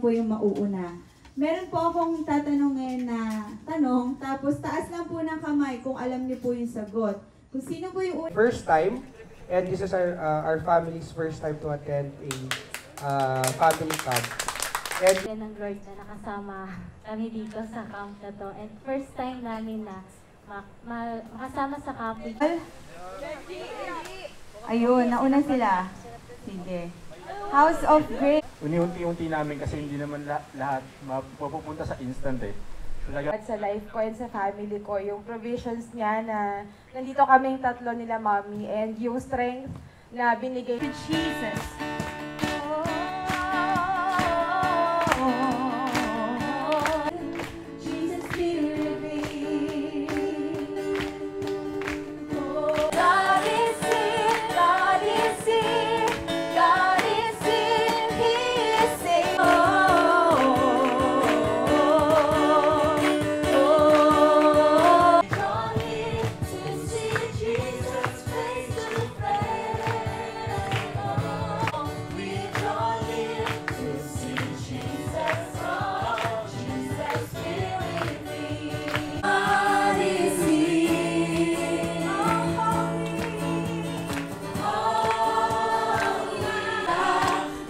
Po yung mauuna. Meron po akong tatanungin na tanong, tapos taas lang po ng kamay kung alam niyo po yung sagot. Kung sino po yung first time, and this is our family's first time to attend a family camp. And ng Lord na nakasama kami dito sa camp na to. And first time namin na makasama sa camp. Ayun, nauna sila. Sige. House of Grace. Unti-unti namin kasi hindi naman lahat mapupunta sa instant eh. At sa life ko and sa family ko, yung provisions niya na nandito kaming tatlo nila mommy and yung strength na binigay To Jesus. Jesus be with me. God is here, God is here, God is here, He is saying, draw near to see Jesus face to face. We draw near to see Jesus, Jesus will with me. God is here.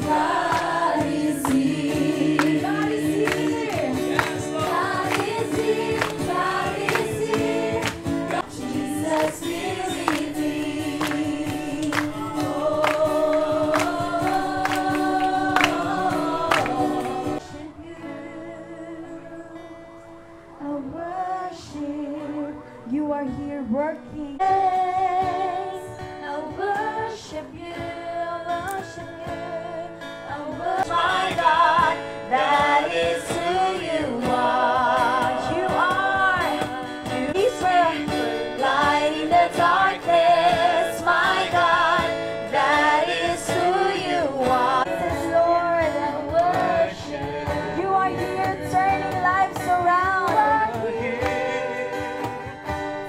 God is here. God is here. God is here. God is here. Jesus will with me. I worship. You are here working. I worship you. I worship you. I worship my God. That is who you are. You are. You are light in the darkness. My God. That is who you are. Lord, I worship. You are here turning lives around.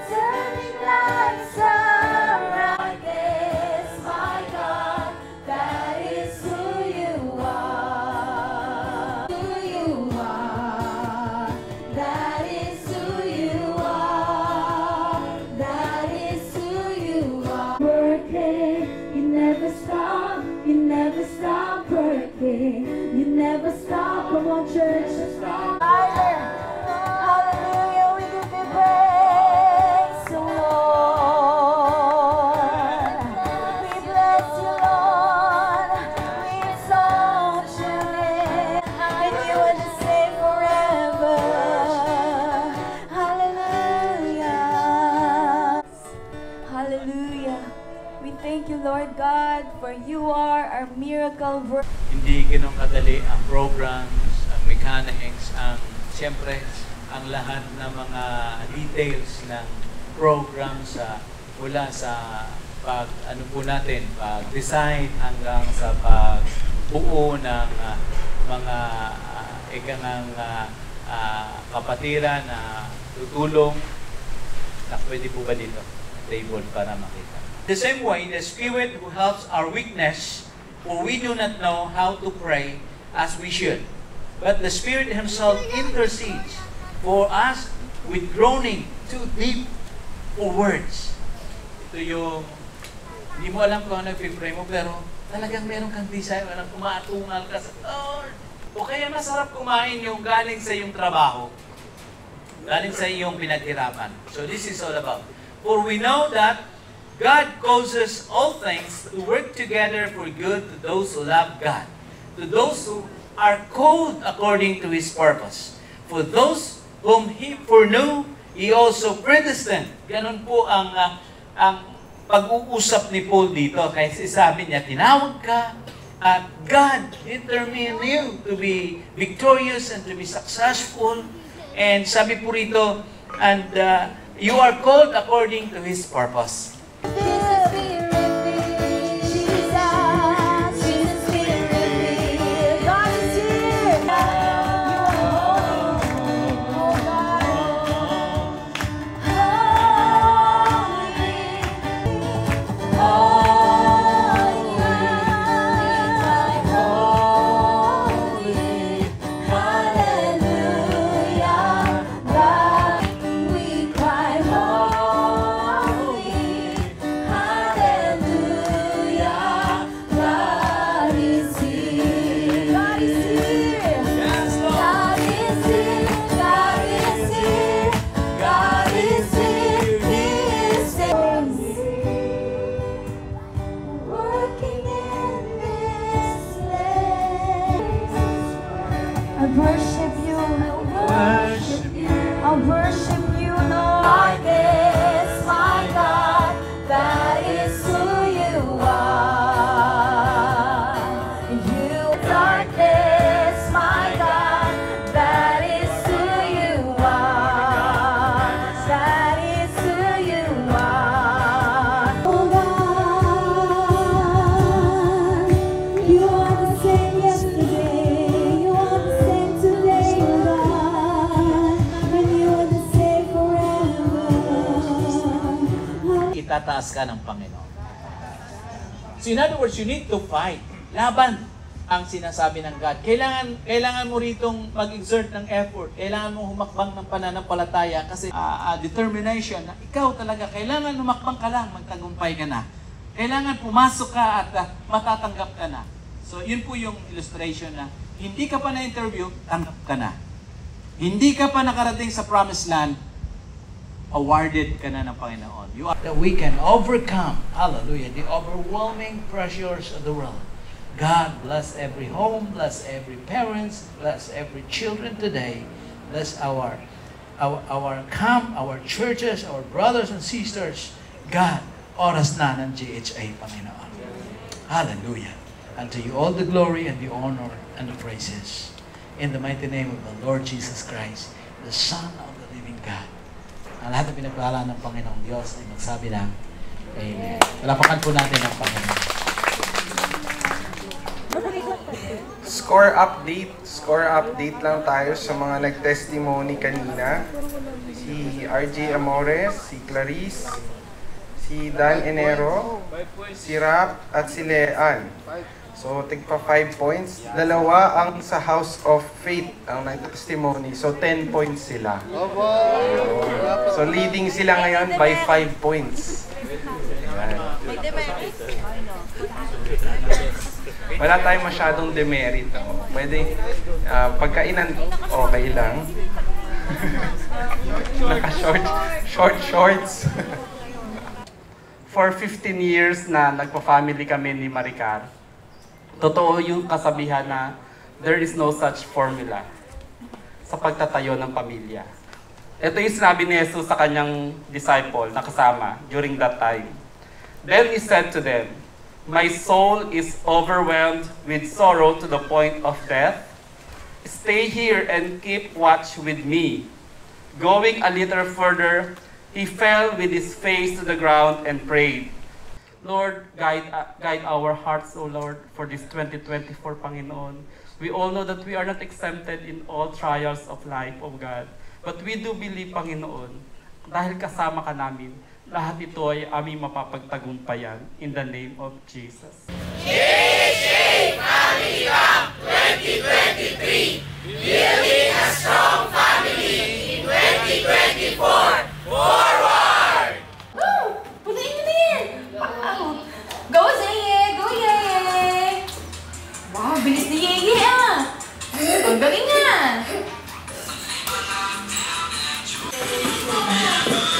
Turning lives around. Yes, my God, that is who you are. Who you are. That is who you are. That is who you are. Working, you never stop. You never stop working. You never stop. Come on, church, let's stop. Hallelujah, we give you praise, Lord. We bless you, Lord. We exalt your name, and you are the same forever. Hallelujah. Hallelujah. We thank you, Lord God, for you are our miracle worker. Hindi ganun kadali ang programs, ang mechanics, siyempre, ang lahat ng mga details ng program mula sa pag-design hanggang sa pagbuo ng mga kapatiran na tutulong. Pwede po ba dito? Table para makita. The same way, the Spirit who helps our weakness, for we do not know how to pray as we should. But the Spirit Himself intercedes for us with groaning too deep for words. Ito yung, hindi mo alam kung ano nag-pray mo, pero talagang meron kang desire, parang kumaatungal ka sa Lord. O kaya masarap kumain yung galing sa iyong trabaho, galing sa iyong pinaghirapan. So this is all about. For we know that God causes all things to work together for good to those who love God, to those who are called according to His purpose. For those whom He foreknew, He also predestined. Ganun po ang pag-uusap ni Paul dito. Kasi sabi niya, tinawag ka, at God determined you to be victorious and to be successful. And sabi po rito, and you are called according to His purpose. I'll worship you, Lord. Darkness, my God, that is who you are. You, darkness, my God, that is who you are. That is who you are. Oh God, you are the same yesterday, you are the same today, oh God, and you are the same forever. Itataas ka ng Panginoon. So in other words, you need to fight. Laban ang sinasabi ng God. Kailangan mo ritong mag-exert ng effort. Kailangan mo humakbang ng pananampalataya kasi determination na ikaw talaga, kailangan humakbang ka lang, magtagumpay ka na. Kailangan pumasok ka at matatanggap ka na. So yun po yung illustration na hindi ka pa na-interview, tanggap ka na. Hindi ka pa nakarating sa promised land, awarded ka na ng Panginoon. That we can overcome, hallelujah, the overwhelming pressures of the world. God bless every home, bless every parents, bless every children today. Bless our camp, our churches, our brothers and sisters. God, oras na ng GHA, Panginoon. Hallelujah. And to you all the glory and the honor and the praises. In the mighty name of the Lord Jesus Christ, the Son of the living God. Ang lahat na pinagpala ng Panginoong Diyos ay magsabi lang, Amen. Palapakan po natin ang Panginoon. Score update lang tayo sa mga nag-testimony kanina. Si RJ Amores, si Clarice, si Dan Enero, si Rap, at si Leanne. So, tigpa 5 points. Dalawa ang sa House of Faith ang nag-testimony. So, 10 points sila. So, leading sila ngayon by 5 points. Ayan. Wala tayong masyadong demerit. Pwede, pagkainan, okay lang. Shorts. For 15 years na nagpa-family kami ni Maricar, totoo yung kasabihan na there is no such formula sa pagtatayo ng pamilya. Ito yung sinabi ni Jesus sa kanyang disciple na kasama during that time. Then he said to them, "My soul is overwhelmed with sorrow to the point of death. Stay here and keep watch with me." Going a little further, he fell with his face to the ground and prayed, "Lord, guide our hearts, O Lord, for this 2024, Panginoon. We all know that we are not exempted in all trials of life, O God. But we do believe, Panginoon, dahil kasama ka namin, lahat ito ay aming mapapagtagumpayan in the name of Jesus. GHA Family Camp 2023, building a strong family in 2024. Forward! Woo! Putin nyo din! Wow! Go, Zeye! Go, Yeye! Wow, bilis ni Yeye ah! Ang galing nga!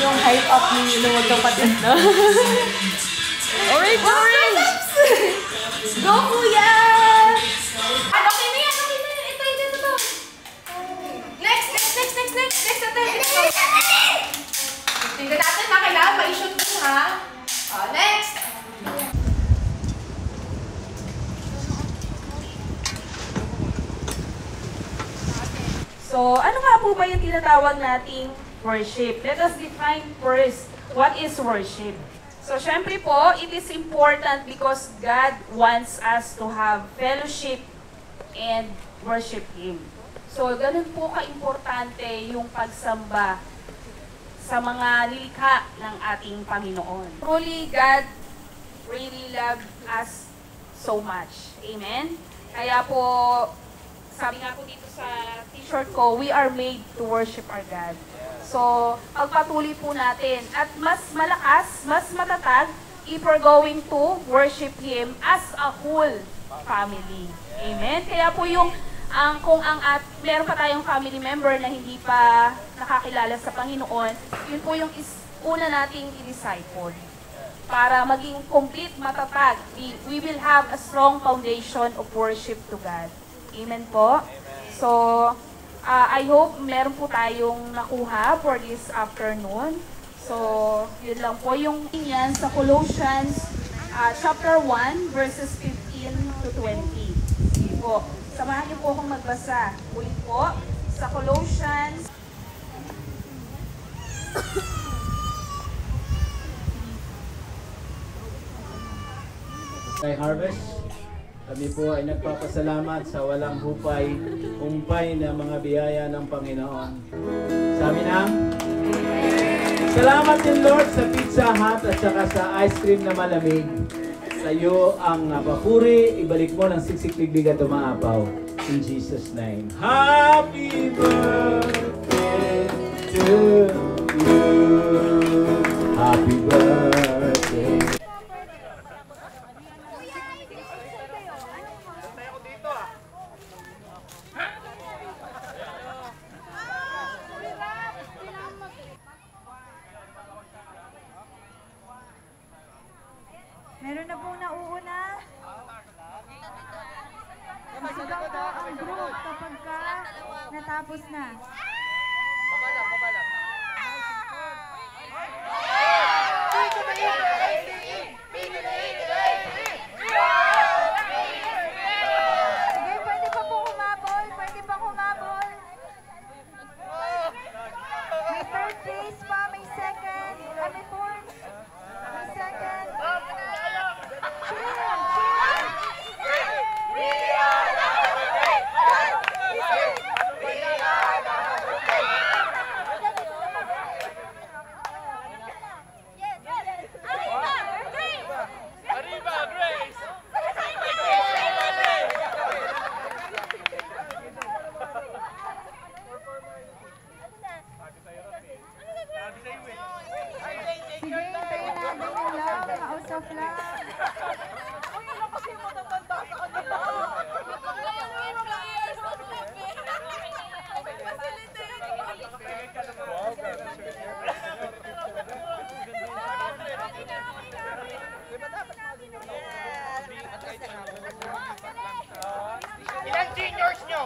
Yung hype up ni Luwag ng patin, no? Orange! Orange! Go, Kuya! Okay na yan! Okay na yan! Ito. Next! Tingnan natin na kailangan ma-shoot mo, ha? Next! So, ano nga po ba yung tinatawag nating worship? Let us define first what is worship. So, syempre po, it is important because God wants us to have fellowship and worship Him. So, ganun po ka-importante yung pagsamba sa mga nilikha ng ating Panginoon. Truly, God really loved us so much. Amen? Kaya po, sabi nga po dito sa t-shirt ko, we are made to worship our God. So, pagpatuloy po natin at mas malakas, mas matatag if we're going to worship Him as a whole family. Amen? Kaya po yung meron pa tayong family member na hindi pa nakakilala sa Panginoon, yun po yung una nating i-disciple. Para maging complete, matatag, we will have a strong foundation of worship to God. Amen po? So, I hope meron po tayong nakuha for this afternoon. So, yun lang po yung yan sa Colossians chapter 1 verses 15 to 20. Sige po. Samahan niyo po akong magbasa. Ulit po sa Colossians. Kay Harvest, kami po ay nagpapasalamat sa walang humpay na mga biyaya ng Panginoon. Sabi ng, salamat din Lord sa Pizza Hut at saka sa ice cream na malamig. Sa iyo ang papuri, ibalik mo ng siksik-liglig at umaapaw. In Jesus' name. Happy birthday to you. Happy birthday. Meron na pong nauuna. Masigaw po ang group kapag ka natapos na. Sige, pwede pa po humabol. Pwede pa humabol. May third place pa, may second, may fourth, may second. Sige, tayo na, ganyan lang, kausap lang. Uy, ilang kasi yung matatanda sa kanila. Ilan seniors nyo?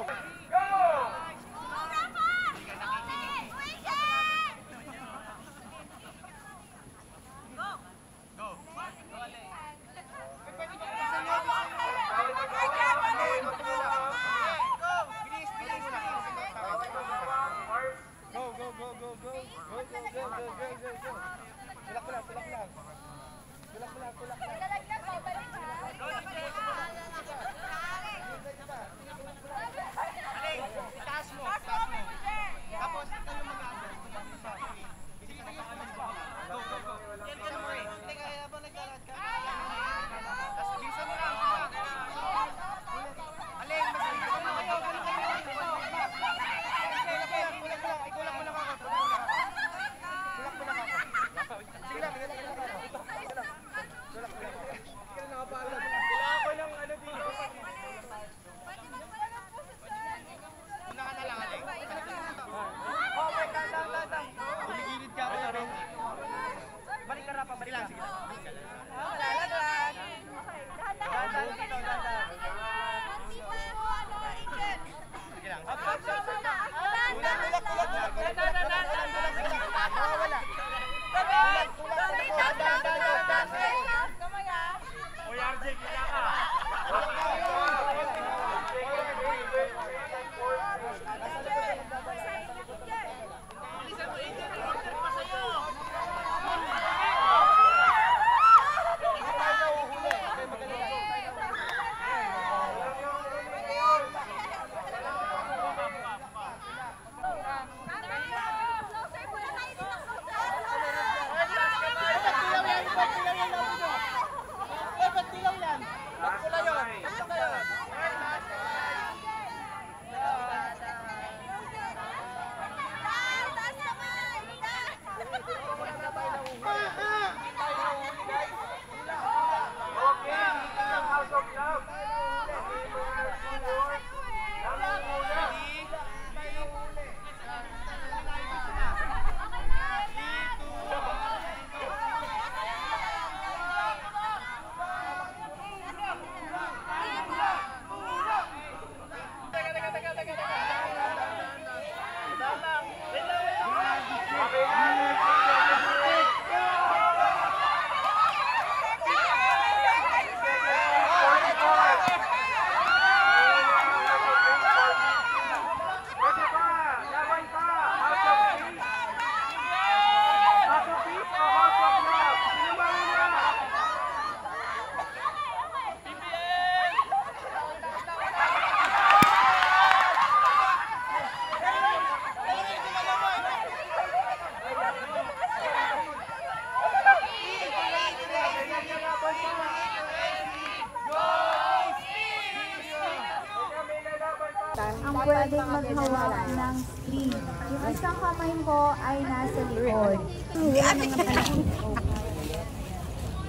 ang pwedeng maghawak ng string. Yung isang kamay mo ay nasa likod.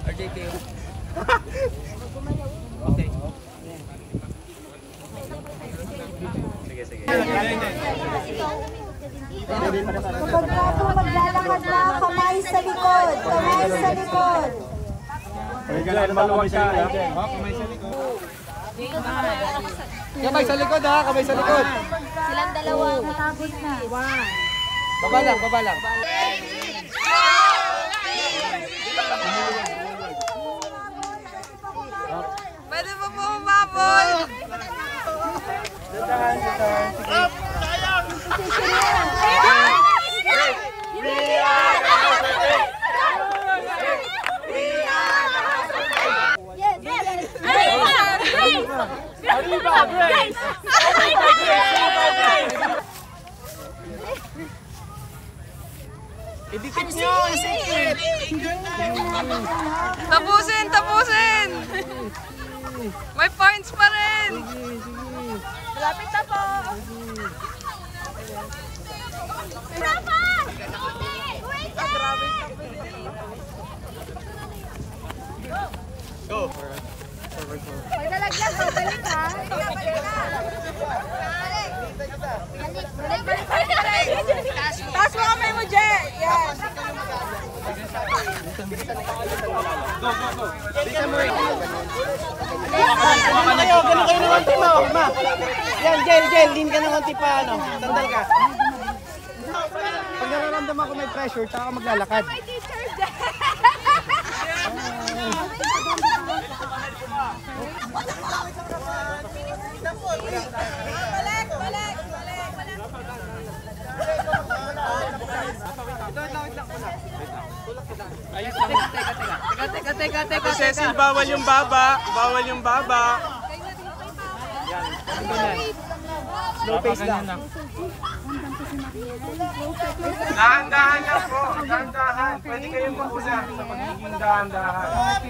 Okay. Sige. Kapag ka po maglalakad na, kamay sa likod. Kamay sa likod. Kamay sa likod ha, kamay sa likod. Silang dalawa, matapos na. Baba lang. Pwede pa po umabol! Idikit nyo, isikit! Tapusin! May points pa rin! Malapit na po! Go! Pag nalaglag, babalik ha. Taas mo kamay mo, Je! Yan! Ganun kayo ng konti mo, ma. Yan, Jel, din ka ng konti pa, sandal ka. Pag nararamdaman ko may pressure, tsaka ka maglalakad. Teka. Cecil, bawal yung baba. Slow pace lang. Dahan-dahan lang po. Dahan-dahan. Pwede kayong mauna sa pagiging dahan-dahan.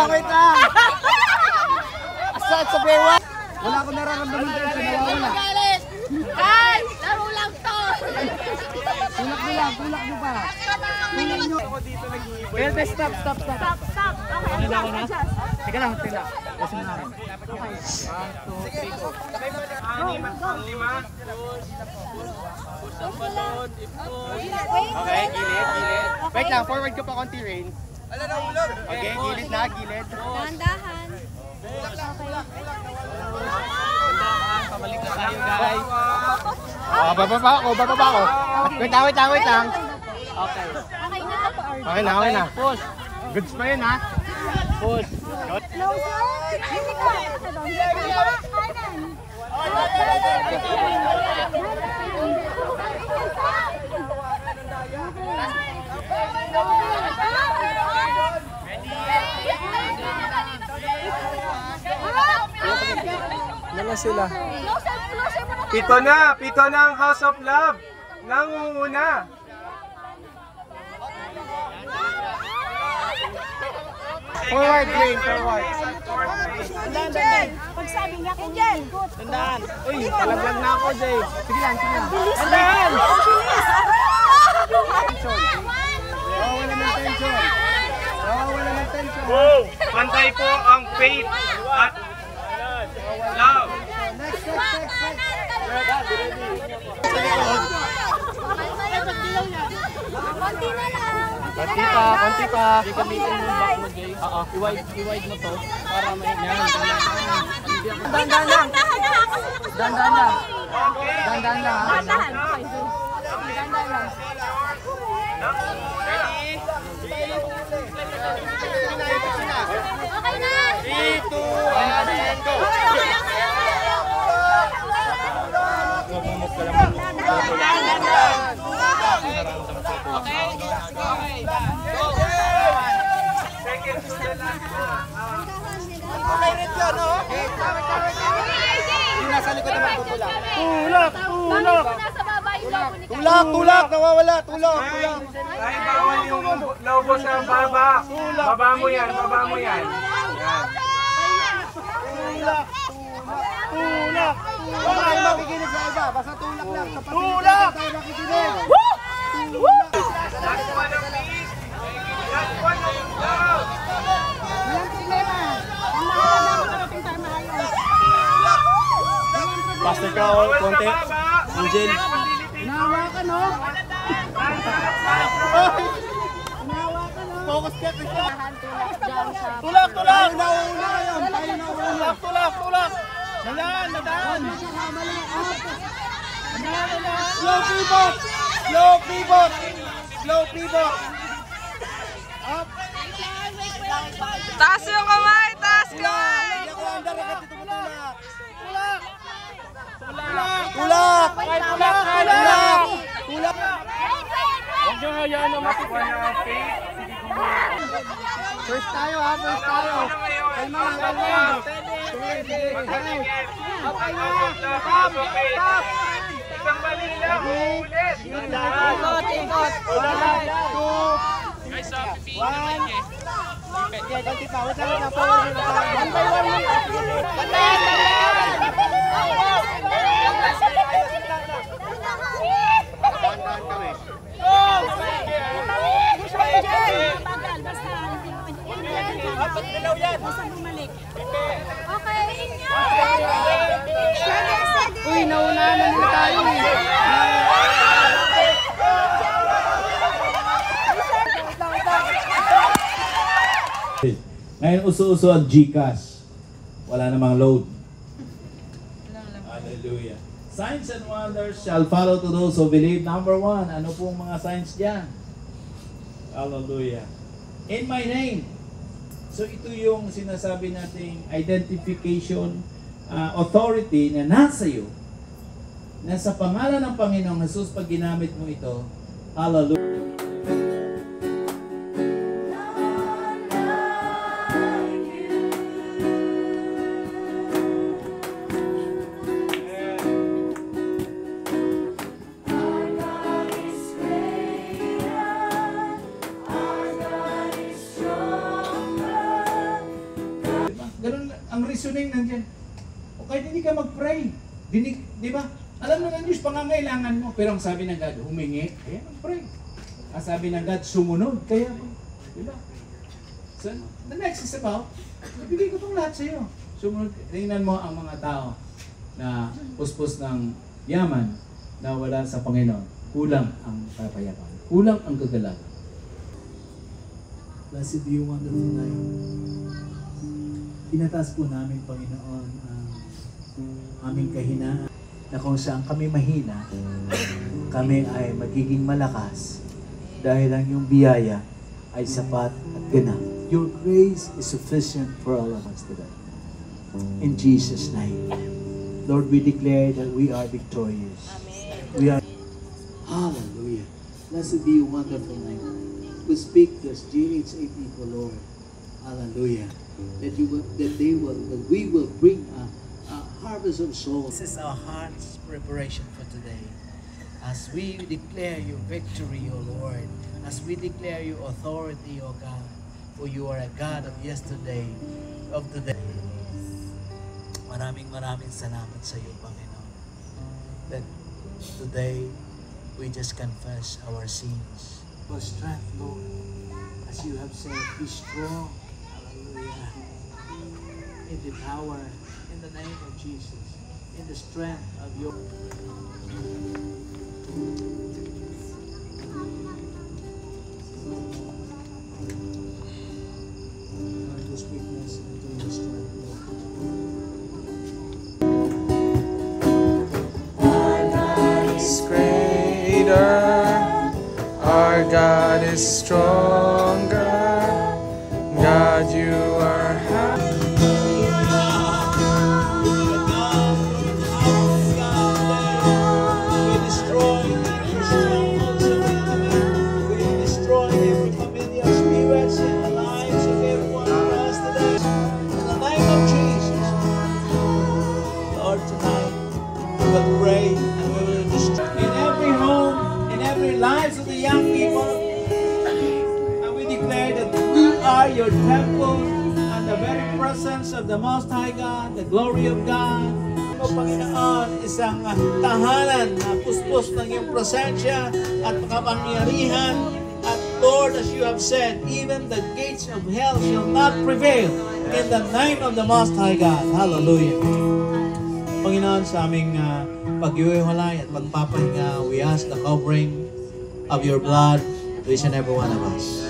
Wait lang. Asat sa bewa. Wala akong nararamdaman kayo sa nawawala. Ay! Laro lang to! Tulak nyo pa. Well, stop. Stop! Okay, adjust. Teka lang. Kasi na namin. Okay. 1, 2, 3, go. Lima. Okay, gilid. Wait lang, forward ka pa konti, Rain. Okay, gilid. Dahan-dahan. Pabalik na tayo, guys. Bababa ako. Wait lang. Okay. Okay na. Okay na. Push. Goods pa yun, ha? Push. Closer! Hindi ka! Kanan! Ano sila? Closer mo na! Pito na ang House of Love. Nangunguna. Forward, Rain. Forward. Angel! Pag sabi niya, Angel! Tandaan. Uy, talaglag na ako, Jay. Sige lang. Bilis Tandaan! Bilis! Wala ng tension. Wow! Pantay po ang faith at love. Next. Konti na lang! Konti pa. Gamitin mo yung back mo, Jay. Oo. I-wide mo to para may yan. Dandan lang. Okay na! 3, 2, 1, go! nasa likod naman tutulak. Tulak! Tulak! Nasa baba yung lobo ni Tulak! Tulak! Nawawala! Tulak! Tulak! Ay, bawal yung lobo sa baba. Baba mo yan, baba mo yan. Tulak! Tulak! Huwag tayo makikinig sa iba. Basta tulak lang. Tulak! Tayo makikinig. Last one of these. Last one of those. Pastor ka o konti. Angel. Nahawakan, no? Focus ka. Tulak, Tulak! Nauna yan. Tayo nauna. Tulak! Nadaan! Slow pivot! Slow pivot! Up! Taas yung kamay! Taas Hindi ako under agad dito matulak. Tulak! Huwag nyo hayaan na makukuha ng faith. First tayo ha, first tayo. Kalma. Isang balik lang. Ulit. Ikot. 1. Okay, konti pa. Wait lang. One by one. Uy, naunahan na nila tayo eh. Ngayon uso-uso ang GCash. Wala namang load. Hallelujah. Signs and wonders shall follow to those who believe. Number 1, ano pong mga signs dyan? Hallelujah. In my name. So ito yung sinasabi nating identification authority na nasa iyo. Nasa pangalan ng Panginoong Jesus, pag ginamit mo ito, hallelujah. Ganun ang reasoning nandiyan. O kahit hindi ka mag-pray, di ba? Alam mo ng Diyos, pangangailangan mo. Pero ang sabi ng God, humingi, kaya mag-pray. Ang sabi ng God, sumunod, kaya di ba? So, the next is about, ibigay ko itong lahat sa iyo. Sumunod, tingnan mo ang mga tao na puspos ng yaman na wala sa Panginoon. Kulang ang kapayapan. Kulang ang kagalakan. Blessed be your wonderful name. Tinataas po namin, Panginoon, ang aming kahinaan na kung saan kami mahina, kami ay magiging malakas dahil ang iyong biyaya ay sapat at ganap. Your grace is sufficient for all of us today. In Jesus' name. Lord, we declare that we are victorious. We are. Hallelujah. Blessed be your wonderful name. We speak this GHA people, Lord. Hallelujah. That we will bring a harvest of souls. This is our heart's preparation for today. As we declare your victory, O Lord, as we declare your authority, O God, for you are a God of yesterday, of today. Maraming salamat sa iyo, Panginoon. That today, we just confess our sins. For strength, Lord, as you have said, be strong. Hallelujah. In the power, in the name of Jesus, in the strength of your... Lord, this weakness into your strength, Lord. Our God is greater. Our God is stronger. God, you are high. Lord, tonight are your temple and the very presence of the Most High God, the glory of God. O Panginoon, isang tahanan na puspos ng iyong presensya at makapangyarihan. At Lord, as you have said, even the gates of hell shall not prevail in the name of the Most High God. Hallelujah. Panginoon, sa aming pag-iwalay at pagpapahinga, we ask the covering of your blood to each and every one of us.